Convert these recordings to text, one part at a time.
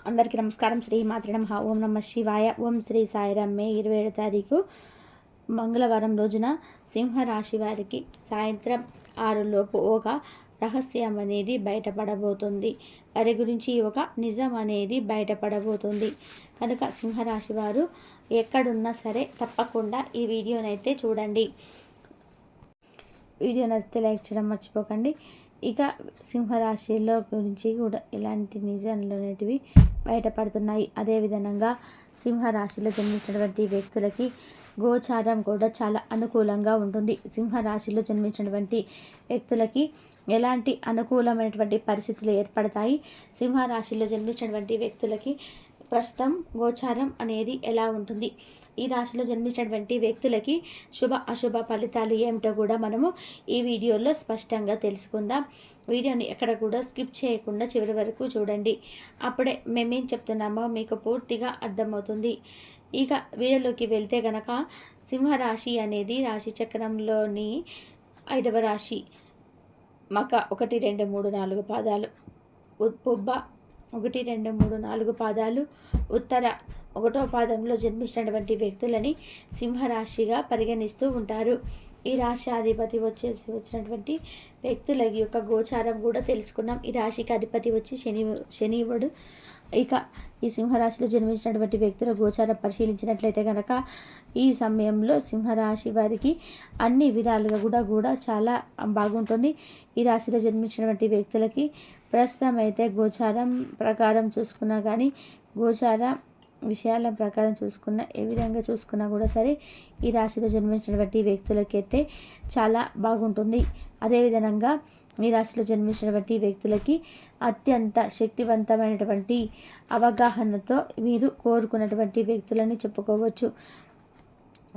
అందరికీ నమస్కారం. శ్రీ మాత్రే నమః. ఓం నమ శివాయ. ఓం శ్రీ సాయిరాం. మే 27 తారీఖు మంగళవారం రోజున సింహరాశి వారికి సాయంత్రం 6 లోపు ఒక రహస్యం అనేది బయటపడబోతుంది. వారి గురించి ఒక నిజం అనేది బయటపడబోతుంది. కనుక సింహరాశి వారు ఎక్కడున్నా సరే తప్పకుండా ఈ వీడియోనైతే చూడండి. వీడియో నచ్చితే లైక్ చేయడం మర్చిపోకండి. ఇక సింహరాశిలో గురించి కూడా ఇలాంటి నిజాలు అనేటివి బయటపడుతున్నాయి. అదేవిధంగా సింహరాశిలో జన్మించినటువంటి వ్యక్తులకి గోచారం కూడా చాలా అనుకూలంగా ఉంటుంది. సింహరాశిలో జన్మించినటువంటి వ్యక్తులకి ఎలాంటి అనుకూలమైనటువంటి పరిస్థితులు ఏర్పడతాయి, సింహరాశిలో జన్మించినటువంటి వ్యక్తులకి ప్రస్తుతం గోచారం అనేది ఎలా ఉంటుంది, ఈ రాశిలో జన్మించినటువంటి వ్యక్తులకి శుభ అశుభ ఫలితాలు ఏమిటో కూడా మనము ఈ వీడియోలో స్పష్టంగా తెలుసుకుందాం. వీడియోని ఎక్కడ కూడా స్కిప్ చేయకుండా చివరి వరకు చూడండి. అప్పుడే మేమేం చెప్తున్నామో మీకు పూర్తిగా అర్థమవుతుంది. ఇక వీడియోలోకి వెళ్తే గనక సింహరాశి అనేది రాశి చక్రంలోని 5వ రాశి. మక 1, 2, 3, 4 పాదాలు, పుబ్బ 1, 2, 3, 4 పాదాలు, ఉత్తర 1వ పాదంలో జన్మించినటువంటి వ్యక్తులని సింహరాశిగా పరిగణిస్తూ ఉంటారు. ఈ రాశి అధిపతి వచ్చినటువంటి వ్యక్తుల యొక్క గోచారం కూడా తెలుసుకున్నాం. ఈ రాశికి అధిపతి వచ్చి శనివుడు. ఇక ఈ సింహరాశిలో జన్మించినటువంటి వ్యక్తుల గోచారం పరిశీలించినట్లయితే కనుక ఈ సమయంలో సింహరాశి వారికి అన్ని విధాలుగా కూడా చాలా బాగుంటుంది. ఈ రాశిలో జన్మించినటువంటి వ్యక్తులకి ప్రస్తుతం అయితే గోచారం ప్రకారం చూసుకున్నా కానీ, గోచార విషయాల ప్రకారం చూసుకున్న ఏ విధంగా చూసుకున్నా కూడా సరే ఈ రాశిలో జన్మించినటువంటి వ్యక్తులకైతే చాలా బాగుంటుంది. అదేవిధంగా ఈ రాశిలో జన్మించినటువంటి వ్యక్తులకి అత్యంత శక్తివంతమైనటువంటి అవగాహనతో మీరు కోరుకున్నటువంటి వ్యక్తులని చెప్పుకోవచ్చు.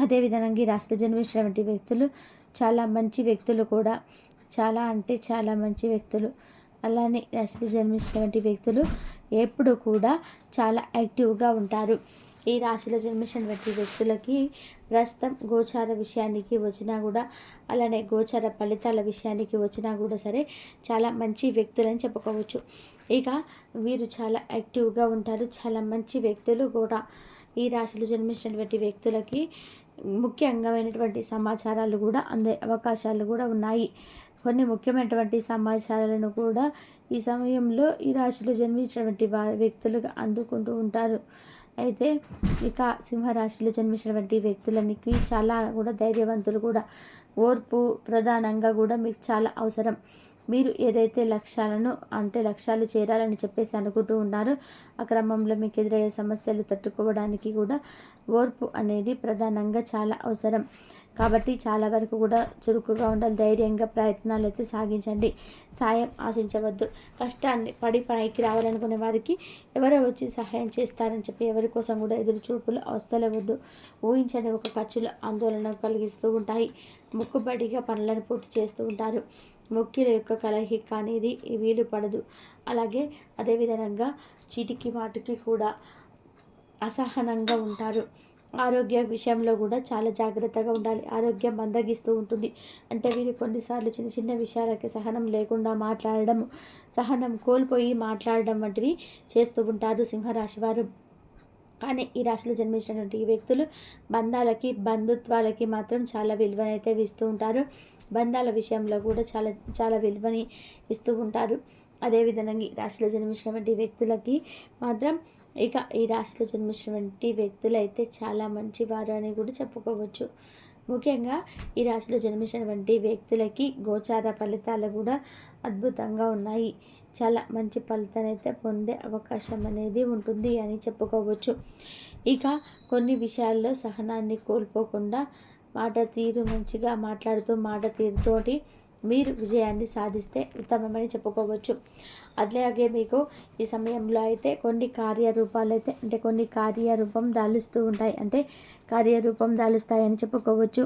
అదేవిధంగా ఈ రాశిలో జన్మించినటువంటి వ్యక్తులు చాలా మంచి వ్యక్తులు కూడా, చాలా అంటే చాలా మంచి వ్యక్తులు. అలానే రాశిలో జన్మించినటువంటి వ్యక్తులు ఎప్పుడు కూడా చాలా యాక్టివ్గా ఉంటారు. ఈ రాశిలో జన్మించినటువంటి వ్యక్తులకి ప్రస్తుతం గోచార విషయానికి వచ్చినా కూడా, అలానే గోచార ఫలితాల విషయానికి వచ్చినా కూడా సరే చాలా మంచి వ్యక్తులని చెప్పుకోవచ్చు. ఇక వీరు చాలా యాక్టివ్గా ఉంటారు, చాలా మంచి వ్యక్తులు కూడా. ఈ రాశిలో జన్మించినటువంటి వ్యక్తులకి ముఖ్యమైనటువంటి సమాచారాలు కూడా అందే అవకాశాలు కూడా ఉన్నాయి. కొన్ని ముఖ్యమైనటువంటి సమాచారాలను కూడా ఈ సమయంలో ఈ రాశిలో జన్మించినటువంటి వ్యక్తులుగా అందుకుంటూ ఉంటారు. అయితే ఇక సింహరాశిలో జన్మించినటువంటి వ్యక్తులకి చాలా కూడా ధైర్యవంతులు కూడా. ఓర్పు ప్రధానంగా కూడా మీకు చాలా అవసరం. మీరు ఏదైతే లక్ష్యాలు చేరాలని చెప్పేసి అనుకుంటూ ఉన్నారో ఆ క్రమంలో మీకు ఎదురయ్యే సమస్యలు తట్టుకోవడానికి కూడా ఓర్పు అనేది ప్రధానంగా చాలా అవసరం. కాబట్టి చాలా వరకు కూడా చురుకుగా ఉండాలి. ధైర్యంగా ప్రయత్నాలు అయితే సాగించండి. సాయం ఆశించవద్దు. కష్టాన్ని పడి పైకి రావాలనుకునే వారికి ఎవరో వచ్చి సహాయం చేస్తారని చెప్పి ఎవరి కోసం కూడా ఎదురు చూపులు అవస్థలవద్దు. ఊహించని ఒక ఖర్చులు ఆందోళన కలిగిస్తూ ఉంటాయి. ముక్కుబడిగా పనులను పూర్తి చేస్తూ ఉంటారు. ముఖ్యుల యొక్క కలయిక అనేది వీలు పడదు. అలాగే అదేవిధంగా చీటికి మాటికి కూడా అసహనంగా ఉంటారు. ఆరోగ్య విషయంలో కూడా చాలా జాగ్రత్తగా ఉండాలి. ఆరోగ్యం మందగిస్తూ ఉంటుంది. అంటే వీరు కొన్నిసార్లు చిన్న చిన్న విషయాలకి సహనం లేకుండా మాట్లాడడం, సహనం కోల్పోయి మాట్లాడడం వంటివి చేస్తూ ఉంటారు సింహరాశి వారు. కానీ ఈ రాశిలో జన్మించినటువంటి వ్యక్తులు బంధాలకి, బంధుత్వాలకి మాత్రం చాలా విలువనైతే ఇస్తూ ఉంటారు. బంధాల విషయంలో కూడా చాలా చాలా విలువని ఇస్తూ ఉంటారు. అదేవిధంగా ఈ రాశిలో జన్మించినటువంటి వ్యక్తులకి మాత్రం ఇక ఈ రాశిలో జన్మించినటువంటి వ్యక్తులు అయితే చాలా మంచివారు అని కూడా చెప్పుకోవచ్చు. ముఖ్యంగా ఈ రాశిలో జన్మించినటువంటి వ్యక్తులకి గోచార ఫలితాలు కూడా అద్భుతంగా ఉన్నాయి. చాలా మంచి ఫలితాన్ని అయితే పొందే అవకాశం అనేది ఉంటుంది అని చెప్పుకోవచ్చు. ఇక కొన్ని విషయాల్లో సహనాన్ని కోల్పోకుండా మాట తీరు మంచిగా మాట్లాడుతూ మాట తీరుతోటి మీరు విజయాన్ని సాధిస్తే ఉత్తమమని చెప్పుకోవచ్చు. అలాగే మీకు ఈ సమయంలో అయితే కొన్ని కార్యరూపం దాలుస్తూ ఉంటాయి. అంటే కార్యరూపం దాలుస్తాయని చెప్పుకోవచ్చు.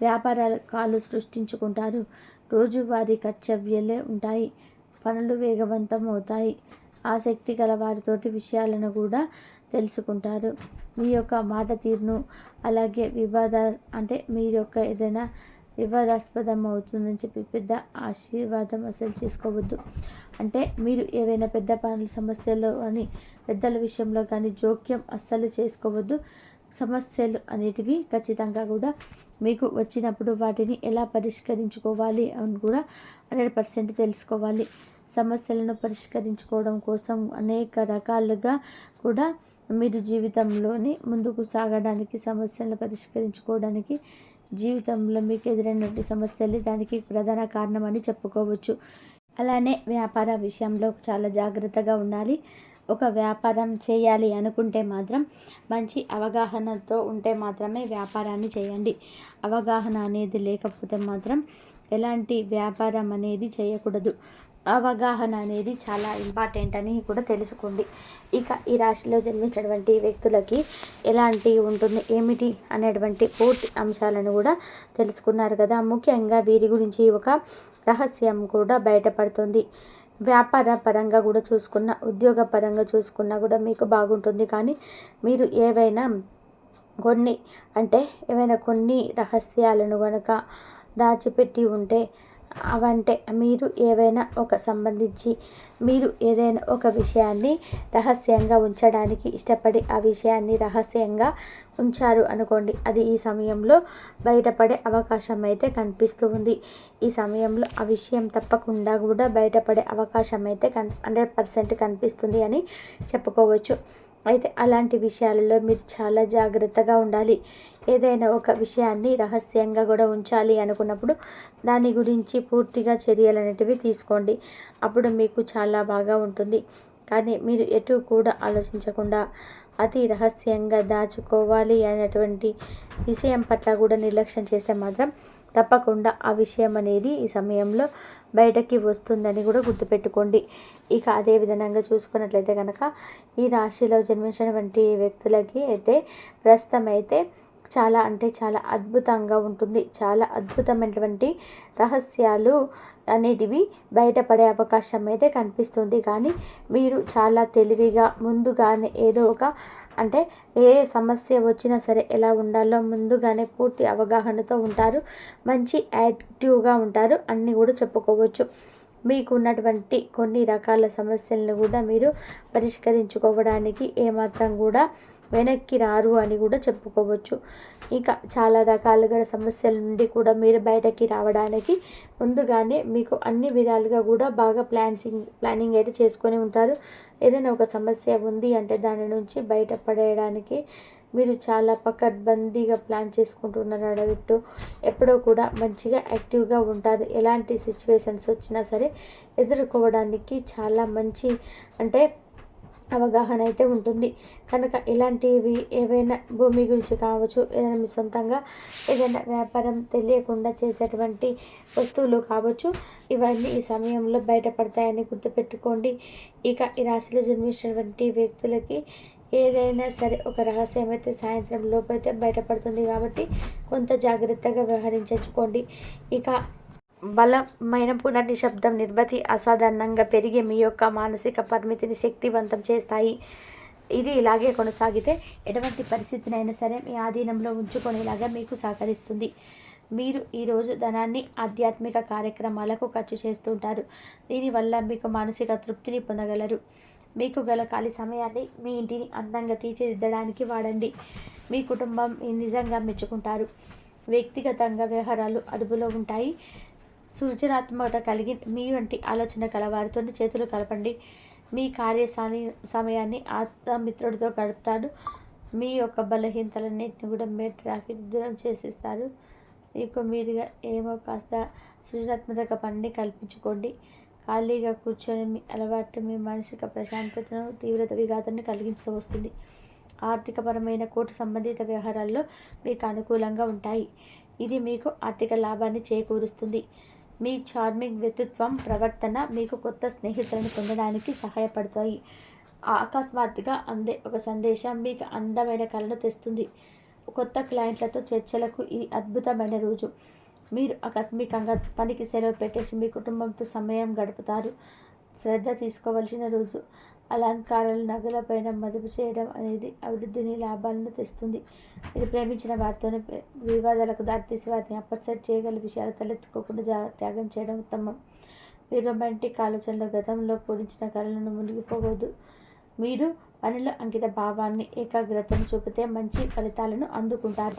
వ్యాపారాలు సృష్టించుకుంటారు. రోజువారీ కర్తవ్యాలే ఉంటాయి. పనులు వేగవంతం అవుతాయి. ఆసక్తి గల వారితోటి విషయాలను కూడా తెలుసుకుంటారు. మీ యొక్క మాట తీరును, అలాగే మీరు యొక్క ఏదైనా వివాదాస్పదం అవుతుందని చెప్పి పెద్ద ఆశీర్వాదం అసలు చేసుకోవద్దు. అంటే మీరు ఏవైనా పెద్ద పనుల సమస్యలు అని పెద్దల విషయంలో కానీ జోక్యం అస్సలు చేసుకోవద్దు. సమస్యలు అనేటివి ఖచ్చితంగా కూడా మీకు వచ్చినప్పుడు వాటిని ఎలా పరిష్కరించుకోవాలి అని కూడా 100% తెలుసుకోవాలి. సమస్యలను పరిష్కరించుకోవడం కోసం అనేక రకాలుగా కూడా మీరు జీవితంలోని ముందుకు సాగడానికి, సమస్యలను పరిష్కరించుకోవడానికి, జీవితంలో మీకు ఎదురైనటువంటి సమస్యలు దానికి ప్రధాన కారణం అని చెప్పుకోవచ్చు. అలానే వ్యాపార విషయంలో చాలా జాగ్రత్తగా ఉండాలి. ఒక వ్యాపారం చేయాలి అనుకుంటే మాత్రం మంచి అవగాహనతో ఉంటే మాత్రమే వ్యాపారాన్ని చేయండి. అవగాహన అనేది లేకపోతే మాత్రం ఎలాంటి వ్యాపారం అనేది చేయకూడదు. అవగాహన అనేది చాలా ఇంపార్టెంట్ అని కూడా తెలుసుకోండి. ఇక ఈ రాశిలో జన్మించినటువంటి వ్యక్తులకి ఎలాంటి ఉంటుంది, ఏమిటి అనేటువంటి పూర్తి అంశాలను కూడా తెలుసుకున్నారు కదా. ముఖ్యంగా వీరి గురించి ఒక రహస్యం కూడా బయటపడుతుంది. వ్యాపార పరంగా కూడా చూసుకున్న, ఉద్యోగ పరంగా చూసుకున్నా కూడా మీకు బాగుంటుంది. కానీ మీరు ఏవైనా కొన్ని రహస్యాలను కనుక దాచిపెట్టి ఉంటే, అవంటే మీరు ఏదైనా ఒక విషయాన్ని రహస్యంగా ఉంచడానికి ఇష్టపడి ఆ విషయాన్ని రహస్యంగా ఉంచారు అనుకోండి, అది ఈ సమయంలో బయటపడే అవకాశం అయితే కనిపిస్తూ ఉంది. ఈ సమయంలో ఆ విషయం తప్పకుండా కూడా బయటపడే అవకాశం అయితే 100% కనిపిస్తుంది అని చెప్పుకోవచ్చు. అయితే అలాంటి విషయాలలో మీరు చాలా జాగ్రత్తగా ఉండాలి. ఏదైనా ఒక విషయాన్ని రహస్యంగా కూడా ఉంచాలి అనుకున్నప్పుడు దాని గురించి పూర్తిగా చర్యలు అనేటివి తీసుకోండి. అప్పుడు మీకు చాలా బాగా ఉంటుంది. కానీ మీరు ఎటు కూడా ఆలోచించకుండా అతి రహస్యంగా దాచుకోవాలి అనేటువంటి విషయం పట్ల కూడా నిర్లక్ష్యం చేస్తే మాత్రం తప్పకుండా ఆ విషయం అనేది ఈ సమయంలో బయటకి వస్తుందని కూడా గుర్తుపెట్టుకోండి. ఇక అదే విధంగా చూసుకున్నట్లయితే కనుక ఈ రాశిలో జన్మించినటువంటి వ్యక్తులకి అయితే ప్రస్తుతం అయితే చాలా అంటే చాలా అద్భుతంగా ఉంటుంది. చాలా అద్భుతమైనటువంటి రహస్యాలు అనేటివి బయటపడే అవకాశం అయితే కనిపిస్తుంది. కానీ మీరు చాలా తెలివిగా ముందుగానే ఏ సమస్య వచ్చినా సరే ఎలా ఉండాలో ముందుగానే పూర్తి అవగాహనతో ఉంటారు. మంచి యాక్టివ్గా ఉంటారు అన్నీ కూడా చెప్పుకోవచ్చు. మీకు ఉన్నటువంటి కొన్ని రకాల సమస్యలను కూడా మీరు పరిష్కరించుకోవడానికి ఏమాత్రం కూడా వెనక్కి రారు అని కూడా చెప్పుకోవచ్చు. ఇక చాలా రకాలుగా సమస్యల నుండి కూడా మీరు బయటకి రావడానికి ముందుగానే మీకు అన్ని విధాలుగా కూడా బాగా ప్లానింగ్ అయితే చేసుకొని ఉంటారు. ఏదైనా ఒక సమస్య ఉంది అంటే దాని నుంచి బయటపడేయడానికి మీరు చాలా పకడ్బందీగా ప్లాన్ చేసుకుంటున్నారు. అడవిట్టు ఎప్పుడో కూడా మంచిగా యాక్టివ్గా ఉంటారు. ఎలాంటి సిచ్యువేషన్స్ వచ్చినా సరే ఎదుర్కోవడానికి చాలా మంచి అవగాహన అయితే ఉంటుంది. కనుక ఇలాంటివి ఏవైనా భూమి గురించి కావచ్చు, ఏదైనా మీ సొంతంగా ఏదైనా వ్యాపారం తెలియకుండా చేసేటువంటి వస్తువులు కావచ్చు, ఇవన్నీ ఈ సమయంలో బయటపడతాయని గుర్తుపెట్టుకోండి. ఇక ఈ రాశిలో జన్మించినటువంటి వ్యక్తులకి ఏదైనా సరే ఒక రహస్యం అయితే సాయంత్రం లోపైతే బయటపడుతుంది. కాబట్టి కొంత జాగ్రత్తగా వ్యవహరించుకోండి. ఇక బలమైన పునర్నిశ్శబ్దం నిర్వతి అసాధారణంగా పెరిగి మీ యొక్క మానసిక పరిమితిని శక్తివంతం చేస్తాయి. ఇది ఇలాగే కొనసాగితే ఎటువంటి పరిస్థితినైనా సరే మీ ఆధీనంలో ఉంచుకునేలాగా మీకు సహకరిస్తుంది. మీరు ఈరోజు ధనాన్ని ఆధ్యాత్మిక కార్యక్రమాలకు ఖర్చు చేస్తుంటారు. దీనివల్ల మీకు మానసిక తృప్తిని పొందగలరు. మీకు గల ఖాళీ సమయాన్ని మీ ఇంటిని అందంగా తీర్చిదిద్దడానికి వాడండి. మీ కుటుంబం నిజంగా మెచ్చుకుంటారు. వ్యక్తిగతంగా వ్యవహారాలు అదుపులో ఉంటాయి. సృజనాత్మకత కలిగి మీ వంటి ఆలోచన కలవారితో చేతులు కలపండి. మీ సమయాన్ని ఆత్మమిత్రుడితో గడుపుతారు. మీ యొక్క బలహీనతలన్నింటినీ కూడా మీరు దూరం చేసేస్తారు. మీరుగా కాస్త సృజనాత్మక పనిని కల్పించుకోండి. ఖాళీగా కూర్చొని మీ అలవాటు మీ మానసిక ప్రశాంతతను విఘాతాన్ని కలిగించ వస్తుంది. ఆర్థికపరమైన కోర్టు సంబంధిత వ్యవహారాల్లో మీకు అనుకూలంగా ఉంటాయి. ఇది మీకు ఆర్థిక లాభాన్ని చేకూరుస్తుంది. మీ చార్మింగ్ వ్యక్తిత్వం, ప్రవర్తన మీకు కొత్త స్నేహితులను పొందడానికి సహాయపడతాయి. అకస్మాత్తుగా అందే ఒక సందేశం మీకు అందమైన కళను తెస్తుంది. కొత్త క్లయింట్లతో చర్చలకు ఇది అద్భుతమైన రోజు. మీరు ఆకస్మికంగా పనికి సెలవు పెట్టేసి మీ కుటుంబంతో సమయం గడుపుతారు. శ్రద్ధ తీసుకోవలసిన రోజు. అలంకారాలు, నగలపైన మదుపు చేయడం అనేది అభివృద్ధిని, లాభాలను తెస్తుంది. మీరు ప్రేమించిన వారితోనే వివాదాలకు దారితీసి వారిని అపసెట్ చేయగల విషయాలు తలెత్తుకోకుండా త్యాగం చేయడం ఉత్తమం. మీ రొమాంటిక్ ఆలోచనలో గతంలో పూరించిన కళలను మునిగిపోవద్దు. మీరు పనిలో అంకిత భావాన్ని, ఏకాగ్రతను చూపితే మంచి ఫలితాలను అందుకుంటారు.